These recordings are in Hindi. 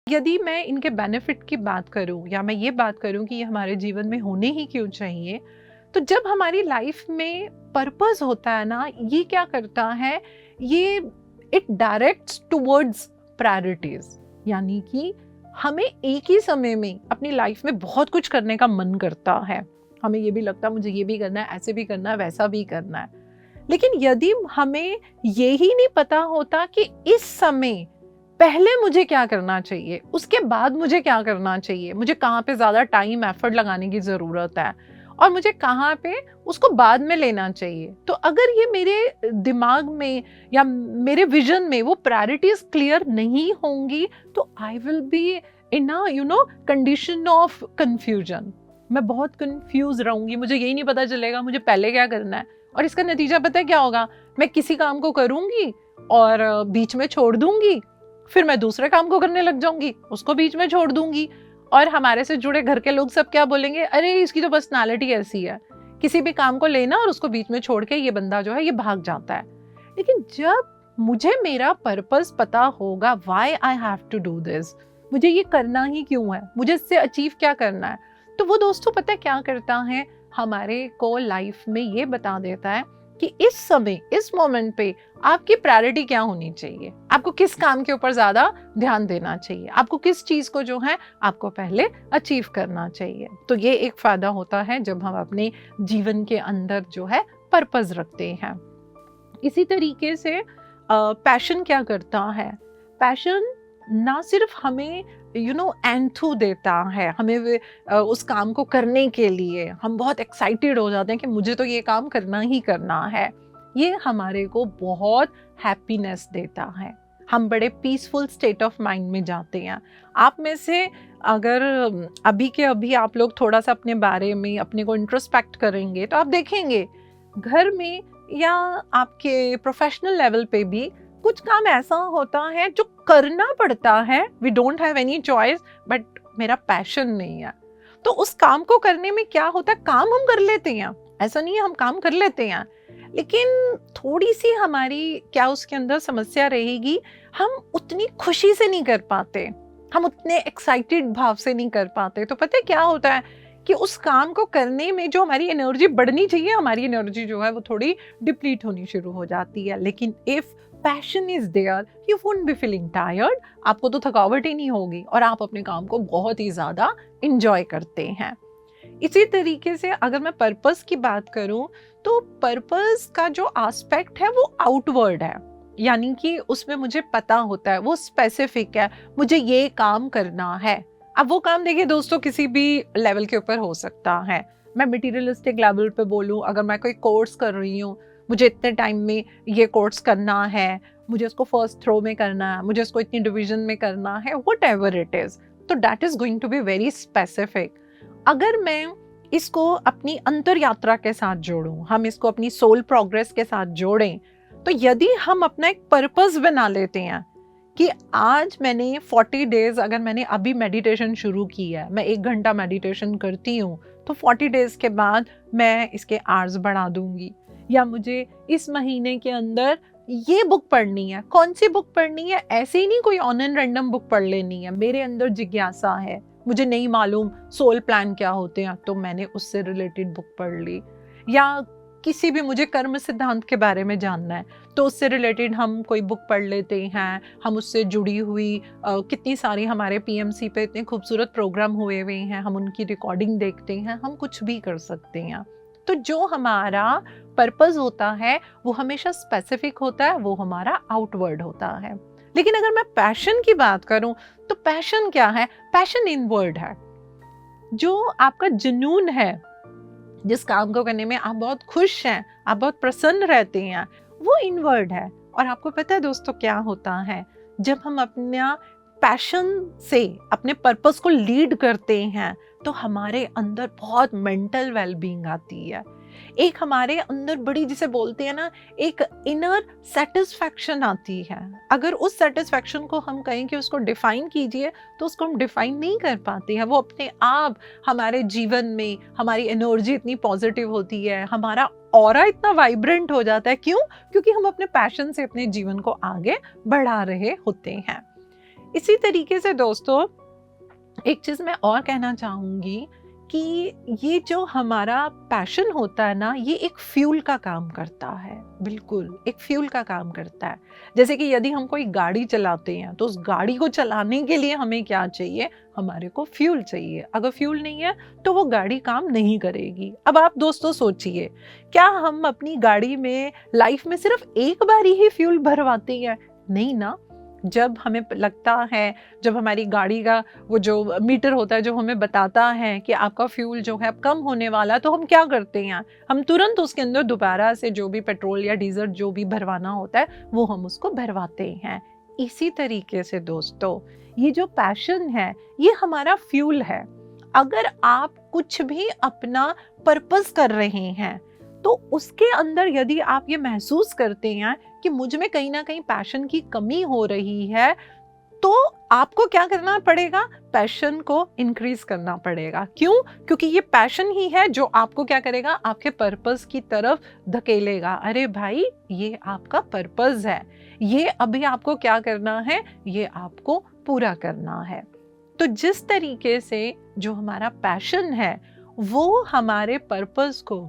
यदि मैं इनके बेनिफिट की बात करूं या मैं ये बात करूं कि ये हमारे जीवन में होने ही क्यों चाहिए, तो जब हमारी लाइफ में पर्पस होता है ना, ये क्या करता है, ये इट डायरेक्ट्स टुवर्ड्स प्रायोरिटीज। यानी कि हमें एक ही समय में अपनी लाइफ में बहुत कुछ करने का मन करता है। हमें ये भी लगता है मुझे ये भी करना है, ऐसे भी करना है, वैसा भी करना है। लेकिन यदि हमें ये ही नहीं पता होता कि इस समय पहले मुझे क्या करना चाहिए, उसके बाद मुझे क्या करना चाहिए, मुझे कहाँ पे ज़्यादा टाइम एफर्ट लगाने की ज़रूरत है और मुझे कहाँ पे उसको बाद में लेना चाहिए, तो अगर ये मेरे दिमाग में या मेरे विजन में वो प्रायोरिटीज क्लियर नहीं होंगी, तो I will be in a condition of confusion. मैं बहुत कंफ्यूज रहूंगी, मुझे यही नहीं पता चलेगा मुझे पहले क्या करना है। और इसका नतीजा पता है क्या होगा, मैं किसी काम को करूंगी और बीच में छोड़ दूंगी, फिर मैं दूसरे काम को करने लग जाऊंगी, उसको बीच में छोड़ दूंगी, और हमारे से जुड़े घर के लोग सब क्या बोलेंगे, अरे इसकी तो पर्सनालिटी ऐसी है, किसी भी काम को लेना और उसको बीच में छोड़ के ये बंदा जो है ये भाग जाता है। लेकिन जब मुझे मेरा पर्पस पता होगा, why I have to do this, मुझे ये करना ही क्यों है, मुझे इससे अचीव क्या करना है, तो वो दोस्तों पता है क्या करता है, हमारे को लाइफ में ये बता देता है कि इस समय इस मोमेंट पे आपकी प्रायोरिटी क्या होनी चाहिए, आपको किस काम के ऊपर ज्यादा ध्यान देना चाहिए, आपको किस चीज को जो है आपको पहले अचीव करना चाहिए। तो ये एक फायदा होता है जब हम अपने जीवन के अंदर जो है पर्पस रखते हैं। इसी तरीके से पैशन क्या करता है, पैशन ना सिर्फ हमें एंथू देता है, हमें उस काम को करने के लिए हम बहुत एक्साइटेड हो जाते हैं कि मुझे तो ये काम करना ही करना है, ये हमारे को बहुत हैप्पीनेस देता है, हम बड़े पीसफुल स्टेट ऑफ माइंड में जाते हैं। आप में से अगर अभी के अभी आप लोग थोड़ा सा अपने बारे में अपने को इंट्रोस्पेक्ट करेंगे तो आप देखेंगे घर में या आपके प्रोफेशनल लेवल पे भी कुछ काम ऐसा होता है जो करना पड़ता है, we don't have any choice, but मेरा पैशन नहीं है। तो उस काम को करने में क्या होता है, काम हम कर लेते हैं, ऐसा नहीं है हम काम कर लेते हैं, लेकिन थोड़ी सी हमारी क्या उसके अंदर समस्या रहेगी, हम उतनी खुशी से नहीं कर पाते, हम उतने एक्साइटेड भाव से नहीं कर पाते। तो पता है क्या होता है कि उस काम को करने में जो हमारी एनर्जी बढ़नी चाहिए, हमारी एनर्जी जो है वो थोड़ी डिप्लीट होनी शुरू हो जाती है। लेकिन if passion is there, you won't be feeling tired, आपको तो थकावट ही नहीं होगी और आप अपने काम को बहुत ही ज्यादा इंजॉय करते हैं। इसी तरीके से अगर मैं पर्पस की बात करूं, तो पर्पस का जो एस्पेक्ट है वो आउटवर्ड है, यानी कि उसमें मुझे पता होता है, वो स्पेसिफिक है, मुझे ये काम करना है। अब वो काम देखिए दोस्तों किसी भी लेवल के ऊपर हो सकता है। मैं मटीरियलिस्टिक लेवल पे बोलूं, अगर मैं कोई कोर्स कर रही हूँ, मुझे इतने टाइम में ये कोर्स करना है, मुझे उसको फर्स्ट थ्रो में करना है, मुझे उसको इतनी डिवीजन में करना है, वट एवर इट इज, तो that is going to be very specific. अगर मैं इसको अपनी अंतर यात्रा के साथ जोड़ूं, हम इसको अपनी सोल प्रोग्रेस के साथ जोड़ें, तो यदि हम अपना एक पर्पस बना लेते हैं कि आज मैंने 40 डेज, अगर मैंने अभी मेडिटेशन शुरू की है, मैं 1 घंटा मेडिटेशन करती हूँ, तो 40 डेज के बाद मैं इसके आवर्स बढ़ा दूंगी, या मुझे इस महीने के अंदर ये बुक पढ़नी है। कौन सी बुक पढ़नी है, ऐसे ही नहीं कोई ऑन एंड रैंडम बुक पढ़ लेनी है, मेरे अंदर जिज्ञासा है, मुझे नहीं मालूम सोल प्लान क्या होते हैं, तो मैंने उससे रिलेटेड बुक पढ़ ली, या किसी भी मुझे कर्म सिद्धांत के बारे में जानना है तो उससे रिलेटेड हम कोई बुक पढ़ लेते हैं, हम उससे जुड़ी हुई कितनी सारी हमारे पीएमसी पे इतने खूबसूरत प्रोग्राम हुए हुए हैं, हम उनकी रिकॉर्डिंग देखते हैं, हम कुछ भी कर सकते हैं। तो जो हमारा पर्पस होता है वो हमेशा स्पेसिफिक होता है, वो हमारा आउटवर्ड होता है। लेकिन अगर मैं पैशन की बात करूं, तो पैशन क्या है, पैशन इनवर्ड है, जो आपका जुनून है, जिस काम को करने में आप बहुत खुश हैं, आप बहुत प्रसन्न रहते हैं, वो इनवर्ड है। और आपको पता है दोस्तों क्या होता है, जब हम अपना पैशन से अपने पर्पस को लीड करते हैं, तो हमारे अंदर बहुत मेंटल वेलबींग आती है, एक हमारे अंदर बड़ी, जिसे बोलते हैं ना, एक इनर सेटिस्फैक्शन आती है। अगर उस सेटिस्फैक्शन को हम कहें कि उसको डिफाइन कीजिए, तो उसको हम डिफाइन नहीं कर पाते हैं। वो अपने आप हमारे जीवन में, हमारी एनर्जी इतनी पॉजिटिव होती है, हमारा ऑरा इतना वाइब्रेंट हो जाता है। क्यों? क्योंकि हम अपने पैशन से अपने जीवन को आगे बढ़ा रहे होते हैं। इसी तरीके से दोस्तों एक चीज़ मैं और कहना चाहूँगी कि ये जो हमारा पैशन होता है ना, ये एक फ्यूल का काम करता है। बिल्कुल, एक फ्यूल का काम करता है। जैसे कि यदि हम कोई गाड़ी चलाते हैं, तो उस गाड़ी को चलाने के लिए हमें क्या चाहिए? हमारे को फ्यूल चाहिए। अगर फ्यूल नहीं है, तो वो गाड़ी काम नहीं करेगी। अब आप दोस्तों सोचिए, क्या हम अपनी गाड़ी में लाइफ में सिर्फ एक बार ही फ्यूल भरवाते हैं? नहीं ना। जब हमें लगता है, जब हमारी गाड़ी का वो जो मीटर होता है जो हमें बताता है कि आपका फ्यूल जो है अब कम होने वाला, तो हम क्या करते हैं? हम तुरंत उसके अंदर दोबारा से जो भी पेट्रोल या डीजल जो भी भरवाना होता है वो हम उसको भरवाते हैं। इसी तरीके से दोस्तों ये जो पैशन है ये हमारा फ्यूल है। अगर आप कुछ भी अपना पर्पस कर रहे हैं तो उसके अंदर यदि आप ये महसूस करते हैं कि मुझ में कहीं ना कहीं पैशन की कमी हो रही है, तो आपको क्या करना पड़ेगा? पैशन को इंक्रीज करना पड़ेगा। क्यों? क्योंकि ये पैशन ही है जो आपको क्या करेगा? आपके पर्पस की तरफ धकेलेगा। अरे भाई, ये आपका पर्पस है, ये अभी आपको क्या करना है? ये आपको पूरा करना है। तो जिस तरीके से जो हमारा पैशन है वो हमारे पर्पस को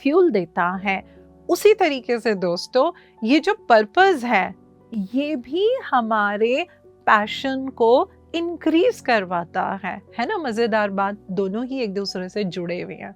फ्यूल देता है, उसी तरीके से दोस्तों ये जो पर्पस है ये भी हमारे पैशन को इंक्रीज करवाता है ना? मजेदार बात, दोनों ही एक दूसरे से जुड़े हुए हैं।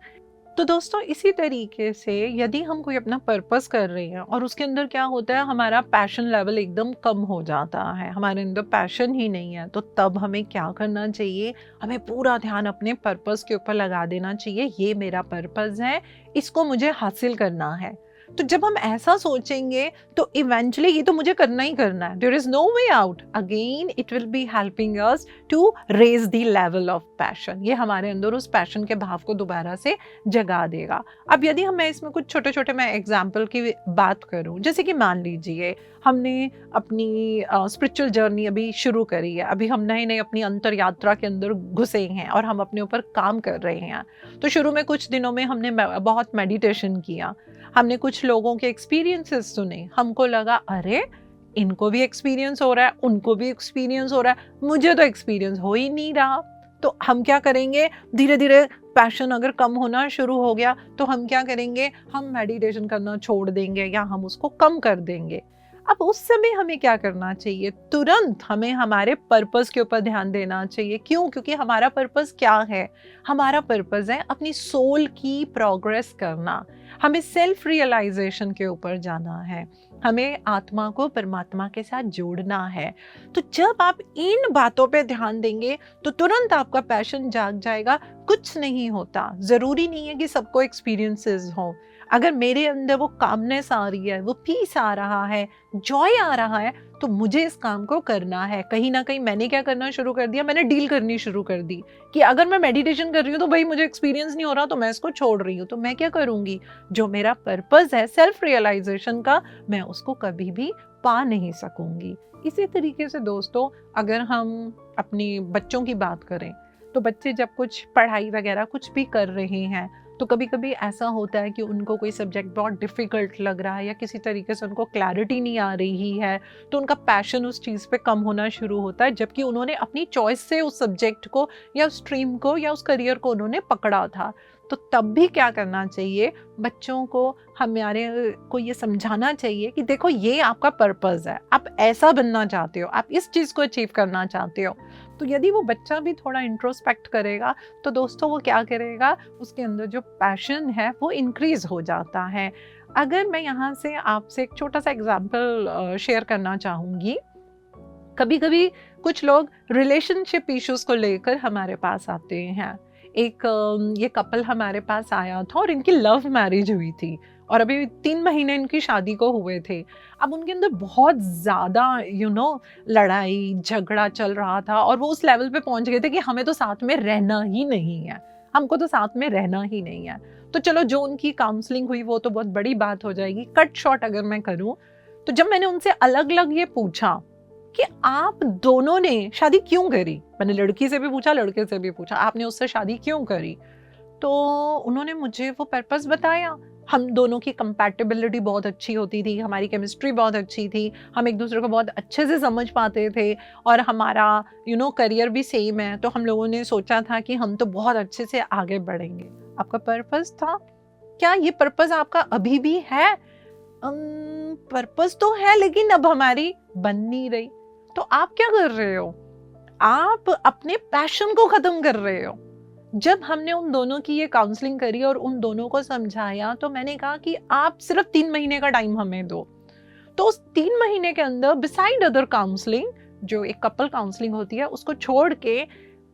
तो दोस्तों इसी तरीके से यदि हम कोई अपना पर्पस कर रहे हैं और उसके अंदर क्या होता है, हमारा पैशन लेवल एकदम कम हो जाता है, हमारे अंदर पैशन ही नहीं है, तो तब हमें क्या करना चाहिए? हमें पूरा ध्यान अपने पर्पस के ऊपर लगा देना चाहिए। ये मेरा पर्पस है, इसको मुझे हासिल करना है। तो जब हम ऐसा सोचेंगे तो इवेंचुअली ये तो मुझे करना ही करना है, there is no way out. Again it will be helping us to raise the level of passion. ये हमारे अंदर उस पैशन के भाव को दोबारा से जगा देगा। अब यदि मैं इसमें कुछ छोटे छोटे मैं एग्जाम्पल की बात करूं, जैसे कि मान लीजिए हमने अपनी स्पिरिचुअल जर्नी अभी शुरू करी है, अभी हम नए नए अपनी अंतर यात्रा के अंदर घुसे हैं और हम अपने ऊपर काम कर रहे हैं। तो शुरू में कुछ दिनों में हमने बहुत मेडिटेशन किया, हमने कुछ लोगों के एक्सपीरियंसेस सुने, हमको लगा अरे इनको भी एक्सपीरियंस हो रहा है, उनको भी एक्सपीरियंस हो रहा है, मुझे तो एक्सपीरियंस हो ही नहीं रहा। तो हम क्या करेंगे? धीरे धीरे पैशन अगर कम होना शुरू हो गया तो हम क्या करेंगे? हम मेडिटेशन करना छोड़ देंगे या हम उसको कम कर देंगे। अब उस समय हमें क्या करना चाहिए? तुरंत हमें हमारे पर्पस के ऊपर ध्यान देना चाहिए। क्यों? क्योंकि हमारा पर्पस क्या है? हमारा पर्पस है अपनी सोल की प्रोग्रेस करना, हमें सेल्फ रियलाइजेशन के ऊपर जाना है, हमें आत्मा को परमात्मा के साथ जोड़ना है। तो जब आप इन बातों पे ध्यान देंगे तो तुरंत आपका पैशन जाग जाएगा। कुछ नहीं होता, जरूरी नहीं है कि सबको एक्सपीरियंसेस हो। अगर मेरे अंदर वो कामनेस आ रही है, वो पीस आ रहा है, जॉय आ रहा है, तो मुझे इस काम को करना है। कहीं ना कहीं मैंने क्या करना शुरू कर दिया? मैंने डील करनी शुरू कर दी कि अगर मैं मेडिटेशन कर रही हूँ तो भाई मुझे एक्सपीरियंस नहीं हो रहा, तो मैं इसको छोड़ रही हूँ। तो मैं क्या करूँगी? जो मेरा पर्पस है सेल्फ रियलाइजेशन का, मैं उसको कभी भी पा नहीं सकूंगी। इसी तरीके से दोस्तों अगर हम अपनी बच्चों की बात करें, तो बच्चे जब कुछ पढ़ाई वगैरह कुछ भी कर रहे हैं तो कभी कभी ऐसा होता है कि उनको कोई सब्जेक्ट बहुत डिफ़िकल्ट लग रहा है या किसी तरीके से उनको क्लैरिटी नहीं आ रही है, तो उनका पैशन उस चीज़ पे कम होना शुरू होता है, जबकि उन्होंने अपनी चॉइस से उस सब्जेक्ट को या उस स्ट्रीम को या उस करियर को उन्होंने पकड़ा था। तो तब भी क्या करना चाहिए? बच्चों को हमारे को ये समझाना चाहिए कि देखो ये आपका पर्पस है, आप ऐसा बनना चाहते हो, आप इस चीज़ को अचीव करना चाहते हो। तो यदि वो बच्चा भी थोड़ा इंट्रोस्पेक्ट करेगा तो दोस्तों वो क्या करेगा? उसके अंदर जो पैशन है वो इंक्रीज हो जाता है। अगर मैं यहाँ से आपसे एक छोटा सा एग्जाम्पल शेयर करना चाहूँगी, कभी कभी कुछ लोग रिलेशनशिप इश्यूज को लेकर हमारे पास आते हैं। एक ये कपल हमारे पास आया था और इनकी लव मैरिज हुई थी और अभी 3 महीने इनकी शादी को हुए थे। अब उनके अंदर बहुत ज़्यादा लड़ाई झगड़ा चल रहा था और वो उस लेवल पे पहुंच गए थे कि हमें तो साथ में रहना ही नहीं है, हमको तो साथ में रहना ही नहीं है। तो चलो जो उनकी काउंसलिंग हुई वो तो बहुत बड़ी बात हो जाएगी। कट शॉर्ट अगर मैं करूँ तो जब मैंने उनसे अलग अलग ये पूछा कि आप दोनों ने शादी क्यों करी, मैंने लड़की से भी पूछा लड़के से भी पूछा, आपने उससे शादी क्यों करी, तो उन्होंने मुझे वो पर्पस बताया। हम दोनों की कंपैटिबिलिटी बहुत अच्छी होती थी, हमारी केमिस्ट्री बहुत अच्छी थी, हम एक दूसरे को बहुत अच्छे से समझ पाते थे और हमारा करियर भी सेम है, तो हम लोगों ने सोचा था कि हम तो बहुत अच्छे से आगे बढ़ेंगे। आपका पर्पस था, क्या ये पर्पस आपका अभी भी है? पर्पस तो है, लेकिन अब हमारी बन नहीं रही। तो आप क्या कर रहे हो? आप अपने पैशन को खत्म कर रहे हो। जब हमने उन दोनों की ये काउंसलिंग करी और उन दोनों को समझाया, तो मैंने कहा कि आप सिर्फ 3 महीने का टाइम हमें दो। तो उस 3 महीने के अंदर बिसाइड अदर काउंसलिंग, जो एक कपल काउंसलिंग होती है, उसको छोड़ के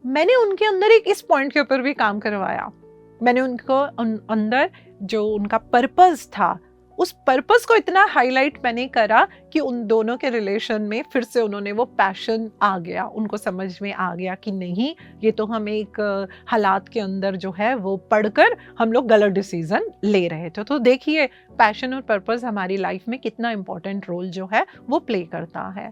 मैंने उनके अंदर एक इस पॉइंट के ऊपर भी काम करवाया। मैंने उनको अंदर जो उनका पर्पस था, उस पर्पस को इतना हाईलाइट मैंने करा कि उन दोनों के रिलेशन में फिर से उन्होंने वो पैशन आ गया, उनको समझ में आ गया कि नहीं, ये तो हम एक हालात के अंदर जो है वो पढ़कर हम लोग गलत डिसीजन ले रहे थे। तो देखिए पैशन और पर्पस हमारी लाइफ में कितना इम्पोर्टेंट रोल जो है वो प्ले करता है।